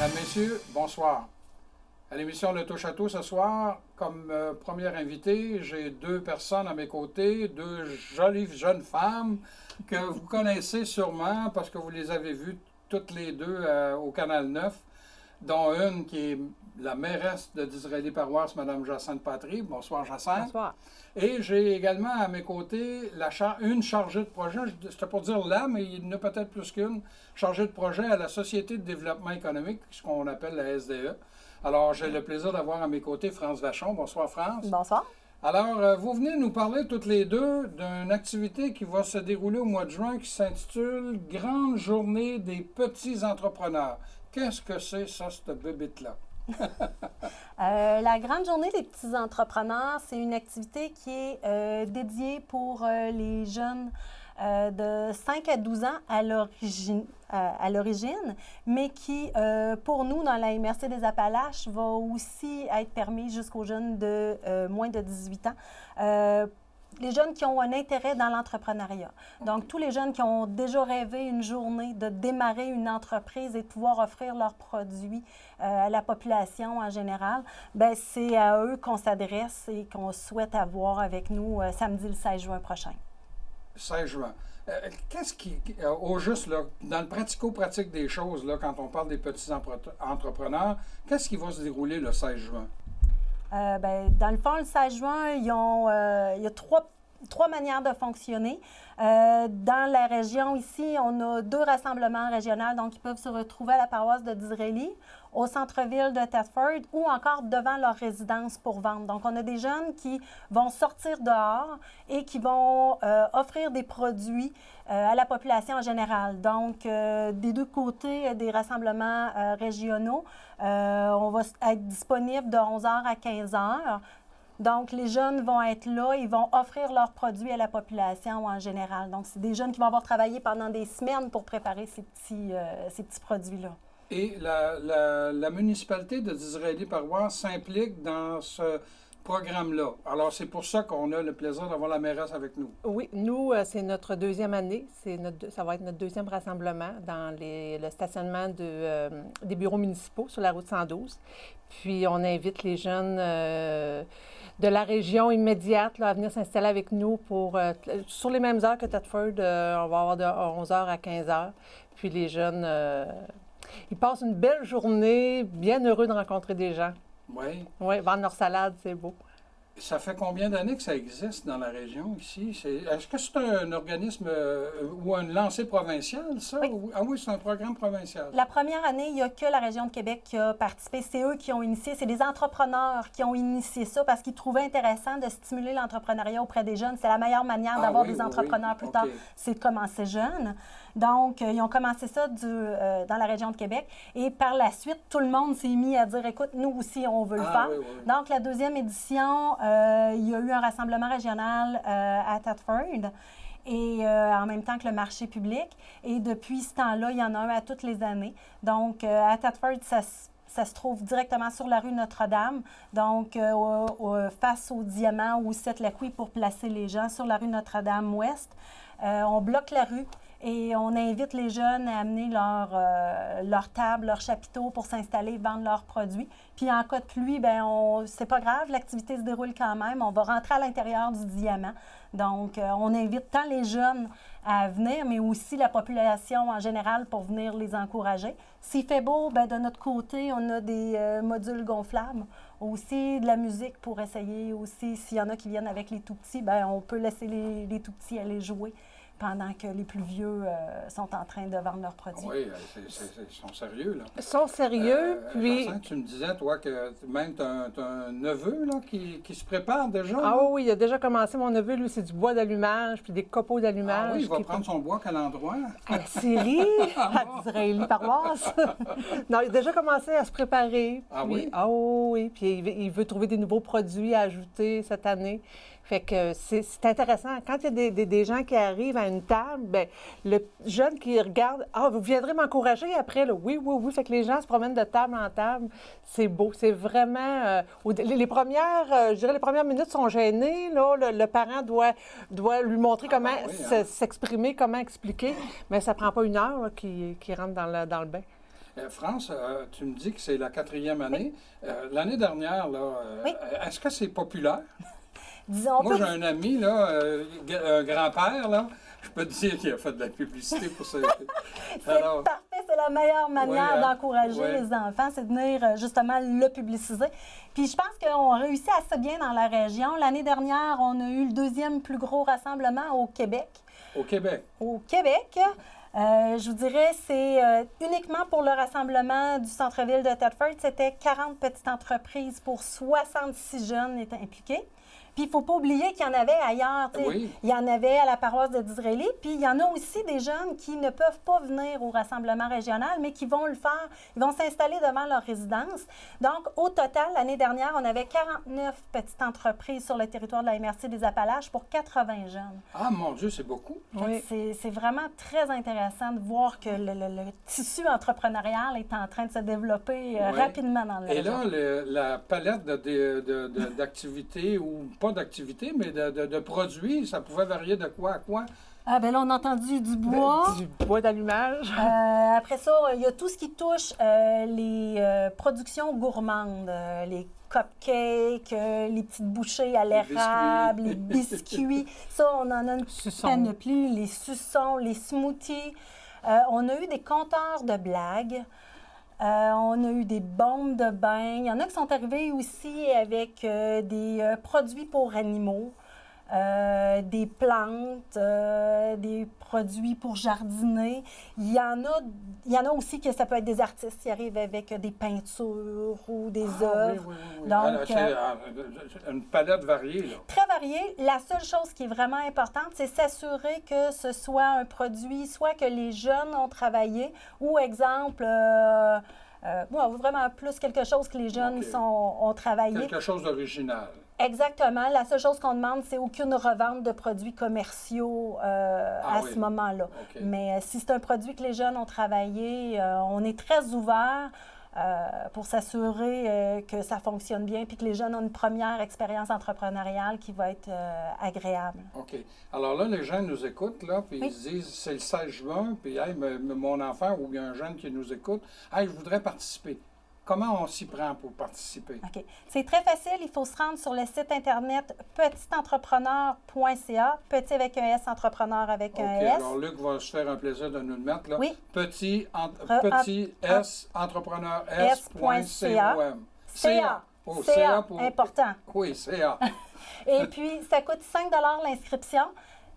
Mesdames, Messieurs, bonsoir. À l'émission Le Touche-à-Tout ce soir, comme première invitée, j'ai deux personnes à mes côtés, deux jolies jeunes femmes que vous connaissez sûrement parce que vous les avez vues toutes les deux au Canal 9, dont une qui est la mairesse de Disraeli-Paroisse, Mme Jacinthe Patry. Bonsoir, Jacinthe. Bonsoir. Et j'ai également à mes côtés une chargée de projet, c'était pour dire là, mais il y en a peut-être plus qu'une, chargée de projet à la Société de développement économique, ce qu'on appelle la SDE. Alors, j'ai le plaisir d'avoir à mes côtés France Vachon. Bonsoir, France. Bonsoir. Alors, vous venez nous parler toutes les deux d'une activité qui va se dérouler au mois de juin qui s'intitule « Grande journée des petits entrepreneurs ». Qu'est-ce que c'est, ça, cette bébête-là? La Grande journée des petits entrepreneurs, c'est une activité qui est dédiée pour les jeunes de 5 à 12 ans à l'origine, mais qui, pour nous, dans la MRC des Appalaches, va aussi être permis jusqu'aux jeunes de moins de 18 ans. Les jeunes qui ont un intérêt dans l'entrepreneuriat. Donc, tous les jeunes qui ont déjà rêvé une journée de démarrer une entreprise et de pouvoir offrir leurs produits à la population en général, bien, c'est à eux qu'on s'adresse et qu'on souhaite avoir avec nous samedi le 16 juin prochain. 16 juin. Qu'est-ce qui, au juste, là, dans le pratico-pratique des choses, là, quand on parle des petits entrepreneurs, qu'est-ce qui va se dérouler le 16 juin? Dans le fond, le 16 juin, il y a trois manières de fonctionner. Dans la région ici, on a 2 rassemblements régionaux, donc ils peuvent se retrouver à la paroisse de Disraeli, au centre-ville de Thetford ou encore devant leur résidence pour vendre. Donc, on a des jeunes qui vont sortir dehors et qui vont offrir des produits à la population en général. Donc, des deux côtés des rassemblements régionaux, on va être disponible de 11h à 15h. Donc, les jeunes vont être là, ils vont offrir leurs produits à la population en général. Donc, c'est des jeunes qui vont avoir travaillé pendant des semaines pour préparer ces petits produits-là. Et la municipalité de Disraeli-Paroisse s'implique dans ce programme-là. Alors, c'est pour ça qu'on a le plaisir d'avoir la mairesse avec nous. Oui, nous, c'est notre deuxième année. Ça va être notre deuxième rassemblement dans le stationnement des bureaux municipaux sur la route 112. Puis, on invite les jeunes de la région immédiate là, à venir s'installer avec nous sur les mêmes heures que Thetford. On va avoir de 11h à 15h. Puis, les jeunes, ils passent une belle journée, bien heureux de rencontrer des gens. Oui. Oui, vendre leur salade, c'est beau. Ça fait combien d'années que ça existe dans la région ici? Est-ce que c'est un organisme ou une lancée provinciale, ça? Oui. Ah oui, c'est un programme provincial. La première année, il n'y a que la région de Québec qui a participé. C'est eux qui ont initié. C'est des entrepreneurs qui ont initié ça parce qu'ils trouvaient intéressant de stimuler l'entrepreneuriat auprès des jeunes. C'est la meilleure manière d'avoir des entrepreneurs plus tard, c'est de commencer jeune. Donc, ils ont commencé ça dans la région de Québec. Et par la suite, tout le monde s'est mis à dire, écoute, nous aussi, on veut le faire. Oui, oui. Donc, la deuxième édition, il y a eu un rassemblement régional à Thetford et en même temps que le marché public. Et depuis ce temps-là, il y en a un à toutes les années. Donc, à Thetford, ça se trouve directement sur la rue Notre-Dame, donc face au diamant où Sept-Lacouille pour placer les gens sur la rue Notre-Dame-Ouest. On bloque la rue. Et on invite les jeunes à amener leur table, leur chapiteau pour s'installer, vendre leurs produits. Puis en cas de pluie, bien, c'est pas grave, l'activité se déroule quand même. On va rentrer à l'intérieur du diamant. Donc, on invite tant les jeunes à venir, mais aussi la population en général pour venir les encourager. S'il fait beau, bien, de notre côté, on a des modules gonflables. Aussi de la musique pour essayer aussi, s'il y en a qui viennent avec les tout-petits, bien, on peut laisser les tout-petits aller jouer pendant que les plus vieux sont en train de vendre leurs produits. Oui, ils sont sérieux, là. Ils sont sérieux, puis... Vincent, tu me disais, toi, que même tu as un neveu, là, qui se prépare déjà. Ah oui, il a déjà commencé. Mon neveu, lui, c'est du bois d'allumage, puis des copeaux d'allumage. Ah oui, il va prendre son bois à quel endroit? À la Syrie, à Disraeli-Paroisse. Non, il a déjà commencé à se préparer. Ah puis, oui? Ah oui, puis il veut trouver des nouveaux produits à ajouter cette année. Fait que c'est intéressant. Quand il y a des gens qui arrivent à une table, bien, le jeune qui regarde, « Ah, vous viendrez m'encourager après? » Là, oui, oui, oui. Fait que les gens se promènent de table en table. C'est beau. C'est vraiment... les premières minutes sont gênées. Là, le parent doit lui montrer comment s'exprimer, comment expliquer. Mais ça prend pas une heure qu'il rentre dans le bain. France, tu me dis que c'est la 4e année. L'année dernière, là, Oui. est-ce que c'est populaire? Disons Moi, pas j'ai un ami, là, un grand-père, là, je peux te dire qu'il a fait de la publicité pour ça. c'est parfait, c'est la meilleure manière Oui, hein? d'encourager Oui. les enfants, c'est de venir justement le publiciser. Puis je pense qu'on réussit assez bien dans la région. L'année dernière, on a eu le 2e plus gros rassemblement au Québec. Au Québec. Au Québec, je vous dirais, c'est uniquement pour le rassemblement du centre-ville de Thetford, c'était 40 petites entreprises pour 66 jeunes étaient impliqués. Puis, il ne faut pas oublier qu'il y en avait ailleurs. Tu sais. Oui. Il y en avait à la paroisse de Disraeli. Puis, il y en a aussi des jeunes qui ne peuvent pas venir au rassemblement régional, mais qui vont le faire. Ils vont s'installer devant leur résidence. Donc, au total, l'année dernière, on avait 49 petites entreprises sur le territoire de la MRC des Appalaches pour 80 jeunes. Ah, mon Dieu, c'est beaucoup. Oui. C'est vraiment très intéressant de voir que le tissu entrepreneurial est en train de se développer Oui. rapidement dans le Et là, la palette d'activités, ou pas d'activités, mais de produits, ça pouvait varier de quoi à quoi? Ah, bien là, on a entendu du bois. Du bois d'allumage. Après ça, il y a tout ce qui touche les productions gourmandes, les cupcakes, les petites bouchées à l'érable, les biscuits. Ça, on en a une Suçons. panoplie, les suçons, les smoothies. On a eu des compteurs de blagues. On a eu des bombes de bain. Il y en a qui sont arrivés aussi avec des produits pour animaux. Des plantes, des produits pour jardiner. Il y en a aussi que ça peut être des artistes qui arrivent avec des peintures ou des œuvres. Oui, oui, oui. Donc, Alors, c'est une palette variée, là. très varié. La seule chose qui est vraiment importante, c'est s'assurer que ce soit un produit, soit que les jeunes ont travaillé, ou exemple, vraiment plus quelque chose que les jeunes OK. ont travaillé. Quelque chose d'original. Exactement. La seule chose qu'on demande, c'est aucune revente de produits commerciaux à oui. ce moment-là. OK. Mais si c'est un produit que les jeunes ont travaillé, on est très ouvert pour s'assurer que ça fonctionne bien puis que les jeunes ont une première expérience entrepreneuriale qui va être agréable. OK. Alors là, les gens nous écoutent, là, puis Oui. ils se disent, c'est le 16 juin, puis hey, mon enfant ou il y a un jeune qui nous écoute, hey, je voudrais participer. Comment on s'y prend pour participer? OK. C'est très facile. Il faut se rendre sur le site Internet petitentrepreneur.ca, petit avec un S, entrepreneur avec OK. un S. Alors, Luc va se faire un plaisir de nous le mettre, là. Oui. Petit S, entrepreneur S.com. CA. Oh, CA, pour... important. Oui, CA. Et puis, ça coûte 5 l'inscription.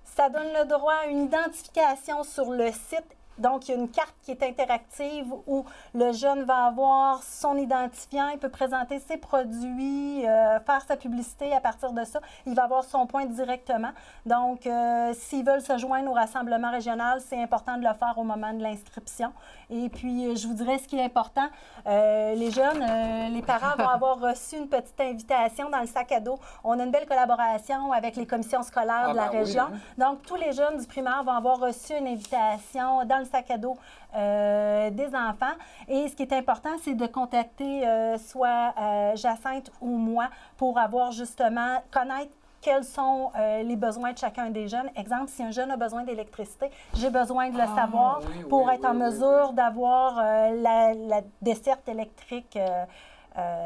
Ça donne le droit à une identification sur le site. Donc, il y a une carte qui est interactive où le jeune va avoir son identifiant, il peut présenter ses produits, faire sa publicité à partir de ça. Il va avoir son point directement. Donc, s'ils veulent se joindre au rassemblement régional, c'est important de le faire au moment de l'inscription. Et puis, je vous dirais ce qui est important, les jeunes, les parents vont avoir reçu une petite invitation dans le sac à dos. On a une belle collaboration avec les commissions scolaires de la région. Oui, hein? Donc, tous les jeunes du primaire vont avoir reçu une invitation dans le sac à dos des enfants. Et ce qui est important, c'est de contacter soit Jacinthe ou moi pour avoir justement, connaître quels sont les besoins de chacun des jeunes. Exemple, si un jeune a besoin d'électricité, j'ai besoin de le savoir pour être en mesure d'avoir la desserte électrique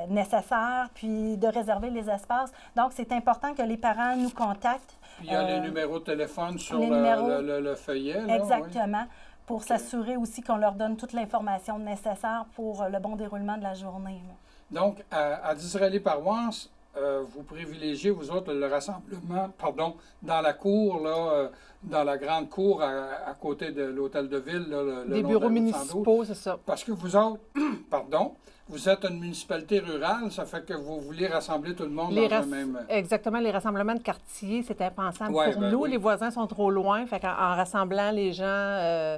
nécessaire, puis de réserver les espaces. Donc, c'est important que les parents nous contactent. Puis il y a les numéros de téléphone sur les numéros, le feuillet. Là, exactement. Oui. Pour s'assurer aussi qu'on leur donne toute l'information nécessaire pour le bon déroulement de la journée. Donc, à Disraeli-Paroisse, vous privilégiez, vous autres, le rassemblement, dans la cour, là, dans la grande cour à côté de l'hôtel de ville. Là, le Des long bureaux de la route 112. municipaux, c'est ça. Parce que vous autres, vous êtes une municipalité rurale, ça fait que vous voulez rassembler tout le monde dans le même... Exactement, les rassemblements de quartier, c'est impensable Ouais, pour ben nous. oui. Les voisins sont trop loin, fait qu'en rassemblant les gens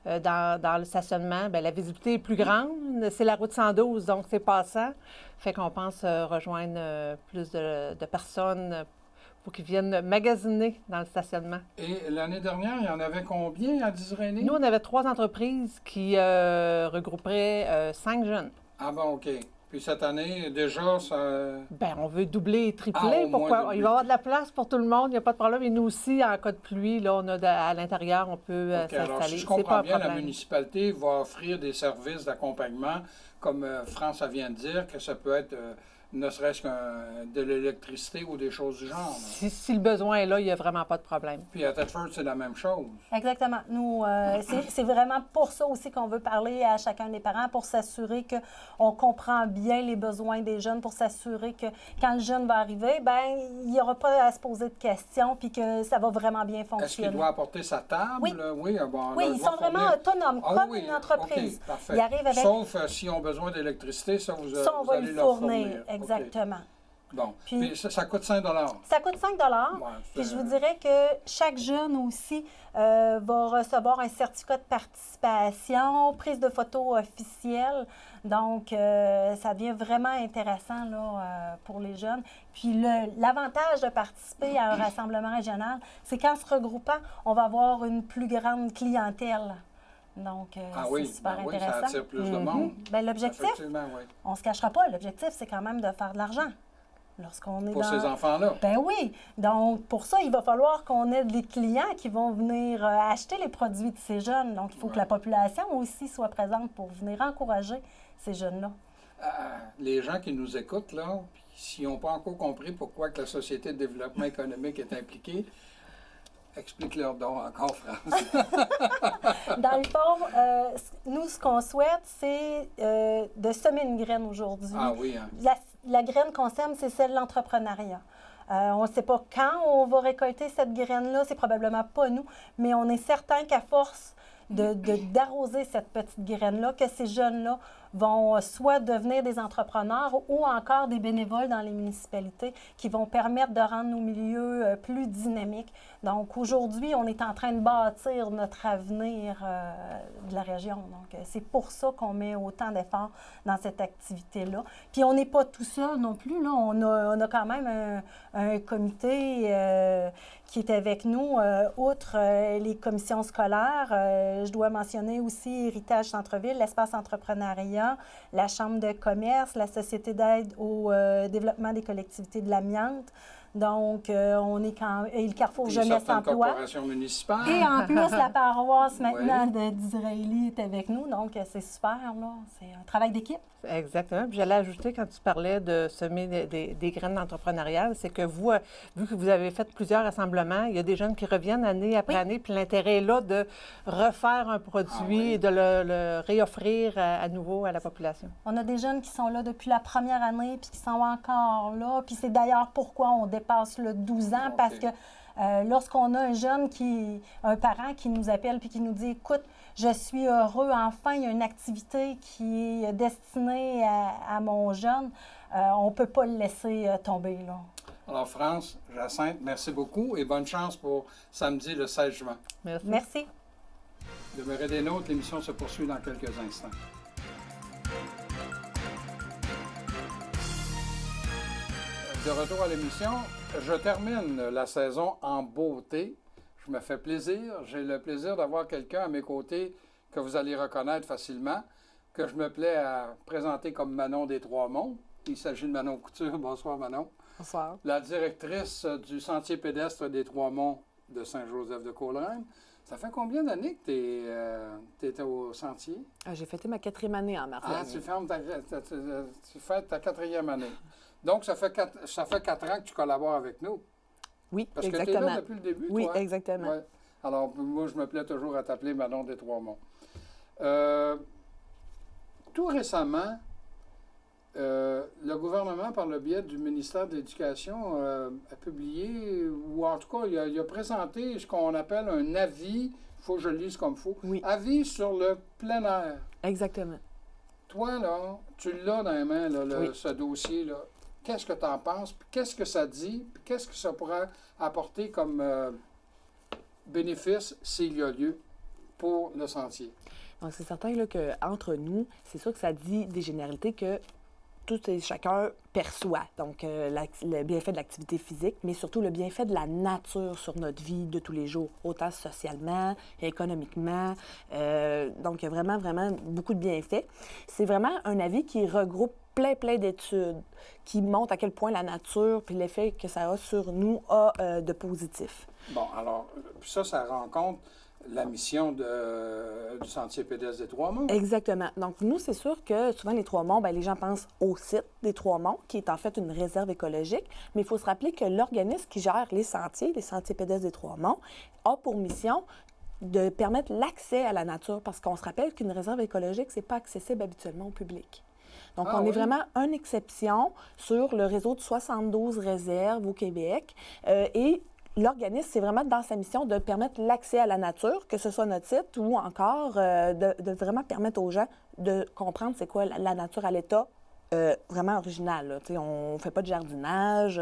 dans le stationnement, bien, la visibilité est plus grande. C'est la route 112, donc c'est passant. Fait qu'on pense rejoindre plus de personnes pour qu'ils viennent magasiner dans le stationnement. Et l'année dernière, il y en avait combien à Disraeli? Nous, on avait 3 entreprises qui regrouperaient 5 jeunes. Ah bon, OK. Puis cette année, déjà, ça... Bien, on veut doubler et Ah, tripler. au moins Pourquoi? doubler. Il va y avoir de la place pour tout le monde, il n'y a pas de problème. Et nous aussi, en cas de pluie, là, on a à l'intérieur, on peut OK, alors, s'installer. si je C'est pas comprends un bien, la problème. municipalité va offrir des services d'accompagnement, comme France vient de dire, que ça peut être ne serait-ce de l'électricité ou des choses du genre. Là. Si le besoin est là, il n'y a vraiment pas de problème. Puis à Thetford, c'est la même chose. Exactement. Nous, c'est vraiment pour ça aussi qu'on veut parler à chacun des parents, pour s'assurer qu'on comprend bien les besoins des jeunes, pour s'assurer que quand le jeune va arriver, ben il n'y aura pas à se poser de questions, puis que ça va vraiment bien Est-ce qu'il fonctionner. doit apporter sa table? Oui. Oui, bon, Oui, là, ils doit sont vraiment fournir- autonomes, Ah comme oui, une entreprise. OK, parfait. Ils arrivent avec Sauf s'ils ont besoin d'électricité, ça, ça, on vous va allez le leur fournir. fournir. OK. Exactement. Bon. Puis- Puis ça coûte 5 Ça coûte 5 Ouais, Puis c'est- je vous dirais que chaque jeune aussi va recevoir un certificat de participation, prise de photos officielle. Donc, ça devient vraiment intéressant là, pour les jeunes. Puis l'avantage de participer à un rassemblement régional, c'est qu'en se regroupant, on va avoir une plus grande clientèle. Donc, Ah c'est oui, super ben oui, intéressant. ça attire plus de monde. Bien, l'objectif, Effectivement, oui. on ne se cachera pas, l'objectif, c'est quand même de faire de l'argent. Lorsqu'on est Pour dans... ces enfants-là. Ben oui. Donc, pour ça, il va falloir qu'on ait des clients qui vont venir acheter les produits de ces jeunes. Donc, il faut que la population aussi soit présente pour venir encourager ces jeunes-là. Les gens qui nous écoutent, là, puis s'ils n'ont pas encore compris pourquoi que la Société de développement économique est impliquée, explique-leur donc encore, France. Dans le fond, nous, ce qu'on souhaite, c'est de semer une graine aujourd'hui. Ah oui, hein. La graine qu'on sème, c'est celle de l'entrepreneuriat. On ne sait pas quand on va récolter cette graine-là, c'est probablement pas nous, mais on est certain qu'à force d'arroser cette petite graine-là, que ces jeunes-là vont soit devenir des entrepreneurs ou encore des bénévoles dans les municipalités qui vont permettre de rendre nos milieux plus dynamiques. Donc aujourd'hui, on est en train de bâtir notre avenir de la région. Donc c'est pour ça qu'on met autant d'efforts dans cette activité-là. Puis on n'est pas tout seul non plus. Là. On a quand même un comité qui est avec nous, outre les commissions scolaires. Je dois mentionner aussi Héritage Centre-Ville, l'Espace Entrepreneuriat, la Chambre de commerce, la Société d'aide au développement des collectivités de l'amiante. Donc, on est et le Carrefour Puis Jeunesse certaines Emploi. corporations municipales. Et en plus, la paroisse maintenant Oui. d'Israéli est avec nous. Donc, c'est super, là. C'est un travail d'équipe. Exactement. Puis j'allais ajouter, quand tu parlais de semer des graines d'entrepreneuriat, c'est que vous, vu que vous avez fait plusieurs rassemblements, il y a des jeunes qui reviennent année après année, puis l'intérêt est là de refaire un produit et de le réoffrir à nouveau à la population. On a des jeunes qui sont là depuis la première année puis qui sont encore là. Puis c'est d'ailleurs pourquoi on dépasse le 12 ans, parce que lorsqu'on a un jeune un parent qui nous appelle puis qui nous dit « Écoute, je suis heureux, enfin, il y a une activité qui est destinée à mon jeune. On ne peut pas le laisser tomber, là. » Alors, France, Jacinthe, merci beaucoup et bonne chance pour samedi le 16 juin. Merci. Merci. Demeurez des nôtres, l'émission se poursuit dans quelques instants. De retour à l'émission, je termine la saison en beauté. Je me fais plaisir. J'ai le plaisir d'avoir quelqu'un à mes côtés que vous allez reconnaître facilement, que je me plais à présenter comme Manon des Trois-Monts. Il s'agit de Manon Couture. Bonsoir, Manon. Bonsoir. La directrice du sentier pédestre des Trois-Monts de Saint-Joseph-de-Coleraine. Ça fait combien d'années que tu étais au sentier? J'ai fêté ma 4e année en mars Ah, dernier. tu fêtes ta 4e année. Donc, ça fait 4 ans que tu collabores avec nous. Oui, Parce que tu es exactement. là depuis le début, Oui, toi. exactement. Ouais. Alors, moi, je me plais toujours à t'appeler Manon des Trois-Monts. Tout récemment, le gouvernement, par le biais du ministère de l'Éducation, a publié, ou en tout cas, il a présenté ce qu'on appelle un avis, il faut que je le lise comme il faut, Oui. avis sur le plein air. Exactement. Toi, là, tu l'as dans les mains, là, Oui. ce dossier-là. Qu'est-ce que tu en penses? Puis qu'est-ce que ça dit? Puis qu'est-ce que ça pourrait apporter comme bénéfice s'il y a lieu pour le sentier? Donc, c'est certain là, qu'entre nous, c'est sûr que ça dit des généralités que tout et chacun perçoit. Donc, le bienfait de l'activité physique, mais surtout le bienfait de la nature sur notre vie de tous les jours, autant socialement, économiquement. Donc, il y a vraiment, vraiment beaucoup de bienfaits. C'est vraiment un avis qui regroupe plein d'études qui montrent à quel point la nature puis l'effet que ça a sur nous a de positif. Bon, alors, ça rencontre la mission du Sentier pédestre des Trois-Monts. Exactement. Donc, nous, c'est sûr que souvent, les Trois-Monts, bien, les gens pensent au site des Trois-Monts, qui est en fait une réserve écologique. Mais il faut se rappeler que l'organisme qui gère les Sentiers pédestres des Trois-Monts, a pour mission de permettre l'accès à la nature, parce qu'on se rappelle qu'une réserve écologique, c'est pas accessible habituellement au public. Donc, on est vraiment une exception sur le réseau de 72 réserves au Québec. Et l'organisme, c'est vraiment dans sa mission de permettre l'accès à la nature, que ce soit notre site ou encore de vraiment permettre aux gens de comprendre c'est quoi la nature à l'état vraiment original. Là. On ne fait pas de jardinage.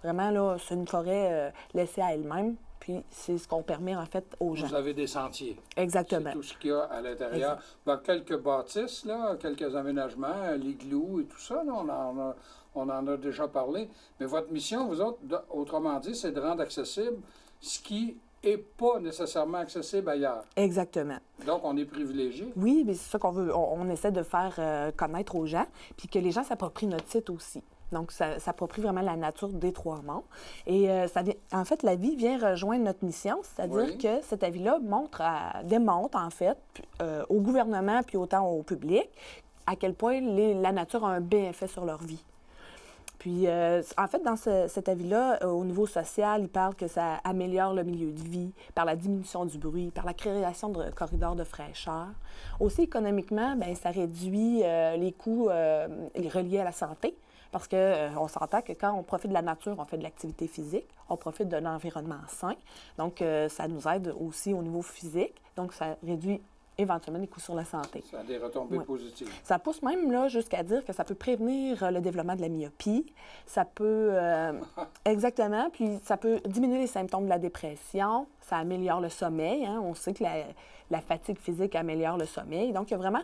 Vraiment, là, c'est une forêt laissée à elle-même. Puis c'est ce qu'on permet en fait aux gens. Vous avez des sentiers. Exactement. C'est tout ce qu'il y a à l'intérieur. Ben, quelques bâtisses, là, quelques aménagements, l'igloo et tout ça, là, on en a déjà parlé. Mais votre mission, vous autres, autrement dit, c'est de rendre accessible ce qui n'est pas nécessairement accessible ailleurs. Exactement. Donc, on est privilégié. Oui, mais c'est ça qu'on veut. On essaie de faire connaître aux gens, puis que les gens s'approprient notre site aussi. Donc, ça s'approprie vraiment la nature des Trois-Monts. Et en fait, l'avis vient rejoindre notre mission, c'est-à-dire que cet avis-là démontre, en fait, au gouvernement puis autant au public, à quel point la nature a un bienfait sur leur vie. Puis, en fait, dans cet avis-là, au niveau social, il parle que ça améliore le milieu de vie par la diminution du bruit, par la création de corridors de fraîcheur. Aussi, économiquement, bien, ça réduit les coûts reliés à la santé. Parce qu'on s'entend que quand on profite de la nature, on fait de l'activité physique, on profite d'un environnement sain. Donc, ça nous aide aussi au niveau physique. Donc, ça réduit éventuellement les coûts sur la santé. Ça a des retombées positives. Ça pousse même là jusqu'à dire que ça peut prévenir le développement de la myopie. Ça peut... exactement. Puis, ça peut diminuer les symptômes de la dépression. Ça améliore le sommeil. Hein. On sait que la fatigue physique améliore le sommeil. Donc, il y a vraiment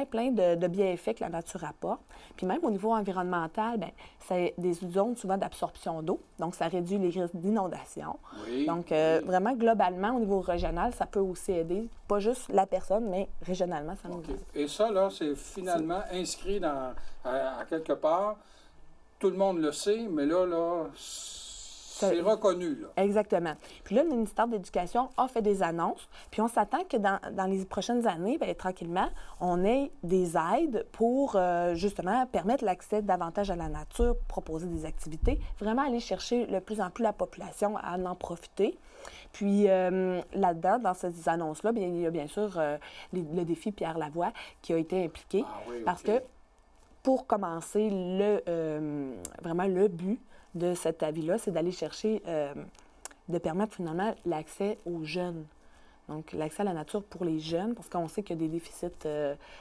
plein de bienfaits que la nature apporte. Puis même au niveau environnemental, bien, c'est des zones souvent d'absorption d'eau, donc ça réduit les risques d'inondation. Oui, donc, vraiment, globalement, au niveau régional, ça peut aussi aider, pas juste la personne, mais régionalement, ça nous aide. Et ça, là, c'est finalement inscrit à quelque part. Tout le monde le sait, mais là, c'est reconnu, là. Exactement. Puis là, le ministère de l'Éducation a fait des annonces, puis on s'attend que dans les prochaines années, bien, tranquillement, on ait des aides pour, justement, permettre l'accès davantage à la nature, proposer des activités, vraiment aller chercher de plus en plus la population à en profiter. Puis là-dedans, dans ces annonces-là, bien, il y a bien sûr le défi Pierre Lavoie qui a été impliqué, parce que, pour commencer, vraiment le but de cet avis-là, c'est d'aller chercher, de permettre finalement l'accès aux jeunes. Donc, l'accès à la nature pour les jeunes, parce qu'on sait qu'il y a des déficits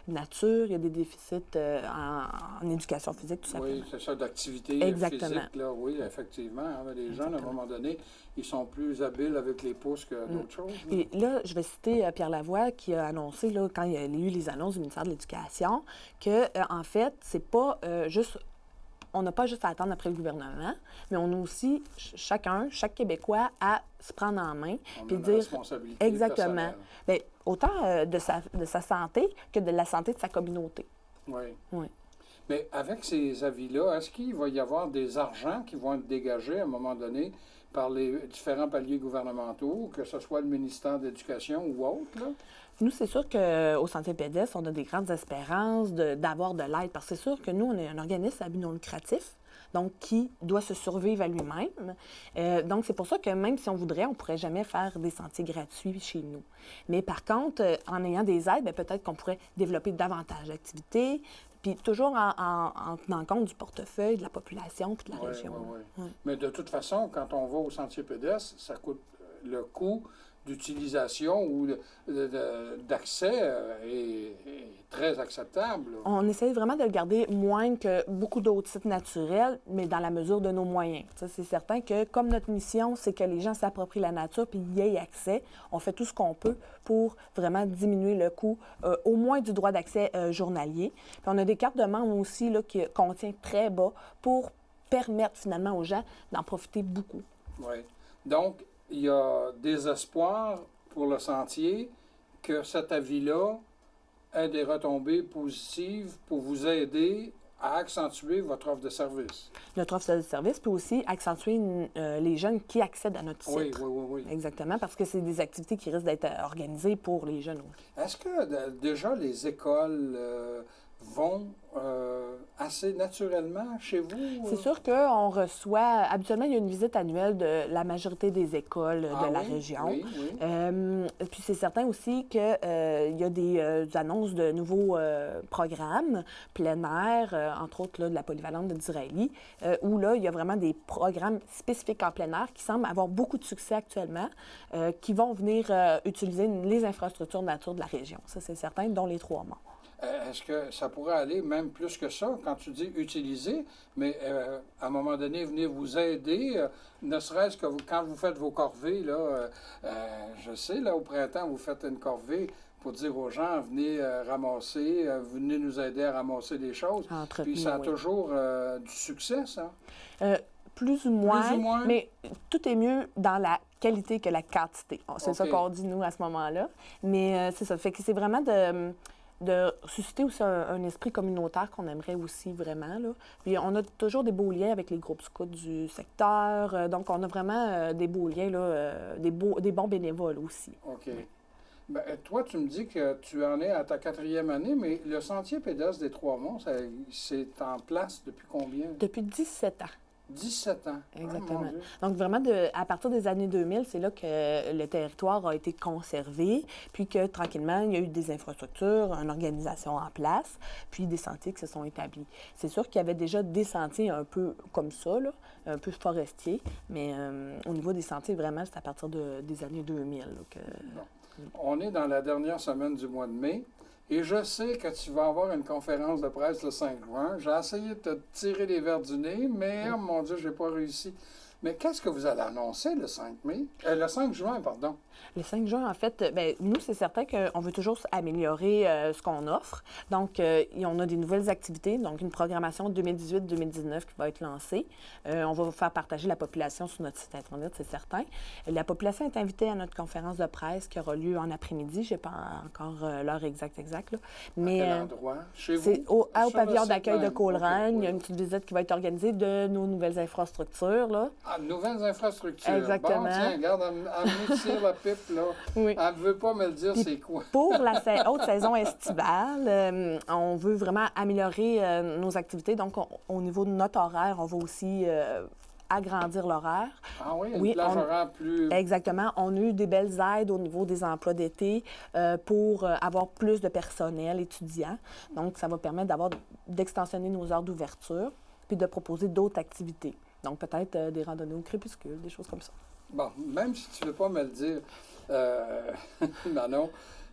nature, il y a des déficits en éducation physique, tout simplement. Oui, c'est ça, d'activité physique, là, oui, effectivement. Hein, les jeunes, à un moment donné, ils sont plus habiles avec les pouces que d'autres choses. Et là, je vais citer Pierre Lavoie qui a annoncé, là, quand il y a eu les annonces du ministère de l'Éducation, que en fait, c'est pas juste... On n'a pas juste à attendre après le gouvernement, mais on a aussi, chaque Québécois, à se prendre en main puis dire... responsabilité exactement. Bien, autant de sa santé que de la santé de sa communauté. Oui. Oui. Mais avec ces avis-là, est-ce qu'il va y avoir des argents qui vont être dégagés à un moment donné par les différents paliers gouvernementaux, que ce soit le ministère de l'Éducation ou autre, là? Nous, c'est sûr qu'au Sentier pédestre, on a des grandes espérances d'avoir de l'aide, parce que c'est sûr que nous, on est un organisme à but non lucratif, donc qui doit se survivre à lui-même. Donc, c'est pour ça que même si on voudrait, on ne pourrait jamais faire des sentiers gratuits chez nous. Mais par contre, en ayant des aides, bien, peut-être qu'on pourrait développer davantage d'activités, puis toujours en tenant compte du portefeuille, de la population puis de la région. Oui. Mais de toute façon, quand on va au Sentier pédestre, ça coûte le coût d'utilisation ou d'accès est très acceptable. On essaie vraiment de le garder moins que beaucoup d'autres sites naturels, mais dans la mesure de nos moyens. Ça, c'est certain que, comme notre mission, c'est que les gens s'approprient la nature puis y aient accès, on fait tout ce qu'on peut pour vraiment diminuer le coût, au moins du droit d'accès journalier. Puis on a des cartes de membres aussi là, qu'on tient très bas pour permettre finalement aux gens d'en profiter beaucoup. Oui. Donc, il y a des espoirs pour le sentier que cet avis-là ait des retombées positives pour vous aider à accentuer votre offre de service. Notre offre de service peut aussi accentuer les jeunes qui accèdent à notre site. Oui, oui, oui, oui. Exactement, parce que c'est des activités qui risquent d'être organisées pour les jeunes aussi. Est-ce que déjà les écoles vont assez naturellement chez vous? C'est sûr qu'on reçoit, habituellement, il y a une visite annuelle de la majorité des écoles de la oui? région. Oui, oui. Puis c'est certain aussi qu'il y a des annonces de nouveaux programmes plein air, entre autres là, de la polyvalente de Disraeli, où là, il y a vraiment des programmes spécifiques en plein air qui semblent avoir beaucoup de succès actuellement, qui vont venir utiliser les infrastructures de nature de la région. Ça, c'est certain, dont les Trois-Monts. Est-ce que ça pourrait aller même plus que ça quand tu dis utiliser, mais à un moment donné, venir vous aider, ne serait-ce que quand vous faites vos corvées, là, je sais, là, au printemps, vous faites une corvée pour dire aux gens, venez ramasser, venez nous aider à ramasser des choses. Puis ça a toujours du succès, ça? Plus ou moins, Plus ou moins. Mais tout est mieux dans la qualité que la quantité. C'est ça OK. qu'on dit, nous, à ce moment-là. Mais c'est ça. Fait que c'est vraiment de susciter aussi un esprit communautaire qu'on aimerait aussi vraiment. Là. Puis on a toujours des beaux liens avec les groupes scouts du secteur. Donc, on a vraiment des beaux liens, là, des bons bénévoles aussi. OK. Ben, toi, tu me dis que tu en es à ta 4e année, mais le sentier pédestre des Trois-Monts, c'est en place depuis combien? Depuis 17 ans. 17 ans. Exactement. Ah, mon Dieu. Donc, vraiment, à partir des années 2000, c'est là que le territoire a été conservé, puis que, tranquillement, il y a eu des infrastructures, une organisation en place, puis des sentiers qui se sont établis. C'est sûr qu'il y avait déjà des sentiers un peu comme ça, là, un peu forestiers, mais au niveau des sentiers, vraiment, c'est à partir des années 2000 là, que... Bon. On est dans la dernière semaine du mois de mai. Et je sais que tu vas avoir une conférence de presse le 5 juin. J'ai essayé de te tirer les verres du nez, mais, oh mon Dieu, je n'ai pas réussi. Mais qu'est-ce que vous allez annoncer le 5 mai? Le 5 juin, pardon. Le 5 juin, en fait, bien, nous, c'est certain qu'on veut toujours améliorer ce qu'on offre. Donc, on a des nouvelles activités, donc une programmation 2018-2019 qui va être lancée. On va faire partager la population sur notre site Internet, c'est certain. La population est invitée à notre conférence de presse qui aura lieu en après-midi. Je n'ai pas encore l'heure exacte, là. Mais, à quel endroit? Chez vous? C'est au Sur le pavillon site d'accueil de même? Coleraine. OK, Il y a oui. une petite visite qui va être organisée de nos nouvelles infrastructures, là. Ah, de nouvelles infrastructures. Exactement. Bon, tiens, regarde, elle me tire la pipe, là. Oui. Elle ne veut pas me le dire Puis c'est quoi. Pour la haute saison estivale, on veut vraiment améliorer nos activités. Donc, au niveau de notre horaire, on va aussi agrandir l'horaire. Ah oui, une Oui, plage horaire plus... Exactement. On a eu des belles aides au niveau des emplois d'été pour avoir plus de personnel étudiant. Donc, ça va permettre d'extensionner nos heures d'ouverture puis de proposer d'autres activités. Donc, peut-être des randonnées au crépuscule, des choses comme ça. Bon, même si tu ne veux pas me le dire, Manon,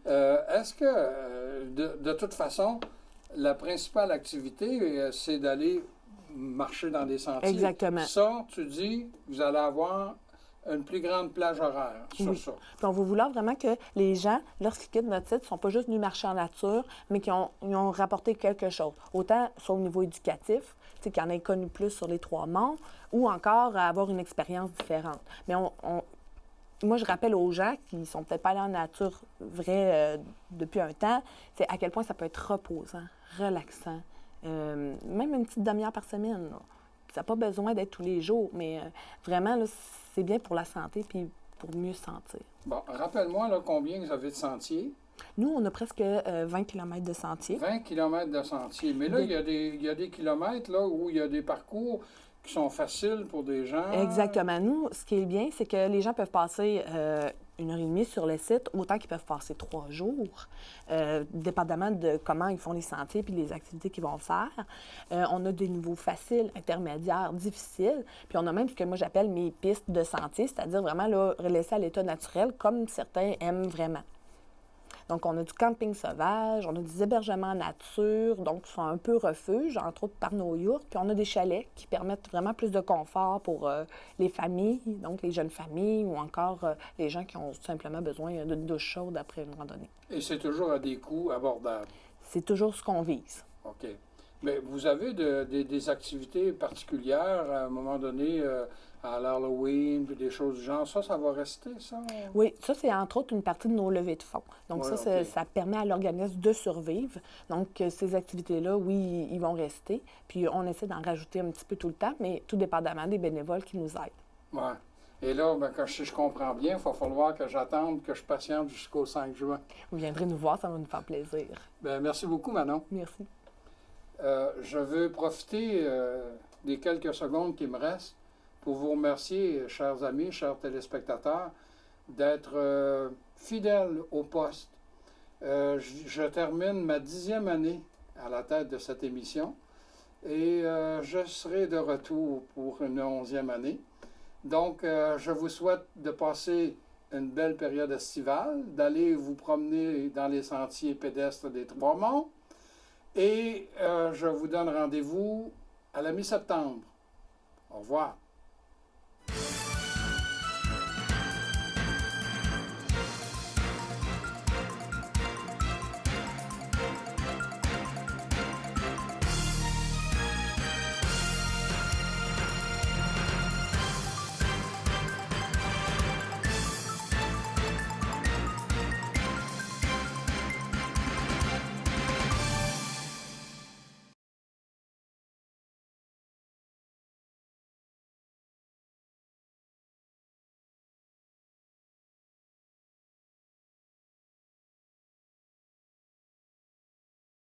est-ce que, de toute façon, la principale activité, c'est d'aller marcher dans des sentiers? Exactement. Ça, tu dis, vous allez avoir une plus grande plage horaire sur Oui. ça. Puis on va vouloir vraiment que les gens, lorsqu'ils quittent notre site, ne sont pas juste venus marcher en nature, mais qu'ils ont rapporté quelque chose. Autant soit au niveau éducatif, qu'il y en ait connu plus sur les Trois-Monts, ou encore à avoir une expérience différente. Mais moi, je rappelle aux gens qui ne sont peut-être pas allés en nature depuis un temps, c'est à quel point ça peut être reposant, relaxant, même une petite demi-heure par semaine. Là. Ça n'a pas besoin d'être tous les jours, mais vraiment, là, c'est bien pour la santé puis pour mieux se sentir. Bon, rappelle-moi là, combien vous avez de sentiers. Nous, on a presque 20 km de sentiers. 20 km de sentiers. Mais là, il y a des kilomètres là, où il y a des parcours qui sont faciles pour des gens. Exactement. Nous, ce qui est bien, c'est que les gens peuvent passer 1 heure et demie sur le site, autant qu'ils peuvent passer 3 jours, dépendamment de comment ils font les sentiers puis les activités qu'ils vont faire. On a des niveaux faciles, intermédiaires, difficiles. Puis on a même ce que moi j'appelle mes pistes de sentier, c'est-à-dire vraiment là, laisser à l'état naturel, comme certains aiment vraiment. Donc, on a du camping sauvage, on a des hébergements en nature, donc qui sont un peu refuges, entre autres par nos yurts. Puis on a des chalets qui permettent vraiment plus de confort pour les familles, donc les jeunes familles ou encore les gens qui ont tout simplement besoin d'une douche chaude après une randonnée. Et c'est toujours à des coûts abordables. C'est toujours ce qu'on vise. OK. Mais vous avez des activités particulières à un moment donné, à l'Halloween, puis des choses du genre. Ça va rester, ça? Oui, ça, c'est entre autres une partie de nos levées de fonds. Donc, Ouais, ça, OK. ça permet à l'organisme de survivre. Donc, ces activités-là, oui, ils vont rester. Puis, on essaie d'en rajouter un petit peu tout le temps, mais tout dépendamment des bénévoles qui nous aident. Ouais. Et là, ben, quand je comprends bien, il va falloir que j'attende, que je patiente jusqu'au 5 juin. Vous viendrez nous voir, ça va nous faire plaisir. Ben, merci beaucoup, Manon. Merci. Je veux profiter des quelques secondes qui me restent pour vous remercier, chers amis, chers téléspectateurs, d'être fidèles au poste. Je termine ma 10e année à la tête de cette émission et je serai de retour pour une 11e année. Donc, je vous souhaite de passer une belle période estivale, d'aller vous promener dans les sentiers pédestres des Trois-Monts. Et je vous donne rendez-vous à la mi-septembre. Au revoir.